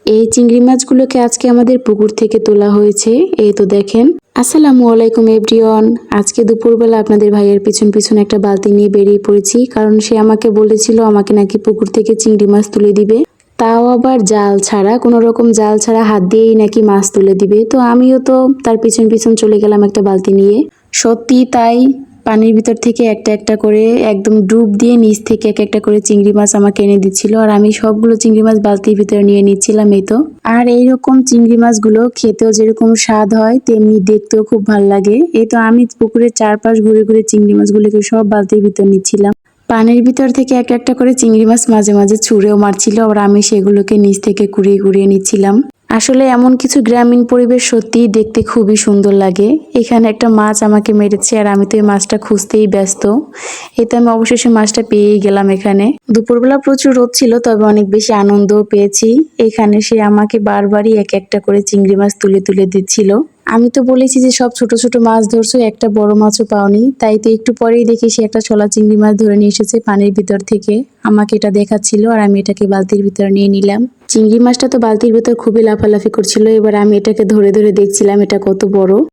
এই চিংড়ি মাছগুলোকে আজকে আমাদের পুকুর থেকে তোলা হয়েছে। এই তো দেখেন। আসসালামু আলাইকুম এভরিওয়ান। আজকে দুপুরবেলা আপনাদের ভাইয়ের পিছন পিছন একটা বালতি নিয়ে বেরিয়ে পড়েছি, কারণ সে আমাকে বলেছিল আমাকে নাকি পুকুর থেকে চিংড়ি মাছ তুলে দিবে, তাও আবার জাল ছাড়া, কোনো রকম জাল ছাড়া হাত দিয়েই নাকি মাছ তুলে দিবে। তো আমিও তো তার পিছন পিছন চলে গেলাম একটা বালতি নিয়ে। সত্যি তাই, পানির ভিতর থেকে একটা একটা করে একদম ডুব দিয়ে নিচ থেকে এক একটা করে চিংড়ি মাছ আমাকে এনে দিচ্ছিল, আর আমি সবগুলো চিংড়ি মাছ বালতির ভিতরে নিয়ে নিচ্ছিলাম। এই তো। আর এইরকম চিংড়ি মাছগুলো খেতেও যেরকম স্বাদ হয় তেমনি দেখতেও খুব ভালো লাগে। এই তো আমি পুকুরের চারপাশ ঘুরে ঘুরে চিংড়ি মাছগুলোকে সব বালতির ভিতর নিচ্ছিলাম। পানির ভিতর থেকে এক একটা করে চিংড়ি মাছ মাঝে মাঝে ছুঁড়েও মারছিল, আর আমি সেগুলোকে নিচ থেকে কুড়িয়ে কুড়িয়ে নিচ্ছিলাম। আসলে এমন কিছু গ্রামীণ পরিবেশ সত্যিই দেখতে খুবই সুন্দর লাগে। এখানে একটা মাছ আমাকে মেরেছে, আর আমি তো এই মাছটা খুঁজতেই ব্যস্ত। এতে আমি অবশেষে মাছটা পেয়েই গেলাম। এখানে দুপুরবেলা প্রচুর রোদ ছিল, তবে অনেক বেশি আনন্দও পেয়েছি। এখানে সে আমাকে বারবারই এক একটা করে চিংড়ি মাছ তুলে তুলে দিচ্ছিল। আমি তো বলেছি যে সব ছোট ছোট মাছ ধরছো, একটা বড় মাছও পাওনি। তাই তো একটু পরেই দেখি সে একটা ছোলা চিংড়ি মাছ ধরে নিয়ে এসেছে পানির ভিতর থেকে। আমাকে এটা দেখাচ্ছিল, আর আমি এটাকে বালতির ভিতর নিয়ে নিলাম। চিংড়ি মাছটা তো বালতির ভিতর খুবই লাফালাফি করছিল। এবার আমি এটাকে ধরে ধরে দেখছিলাম এটা কত বড়।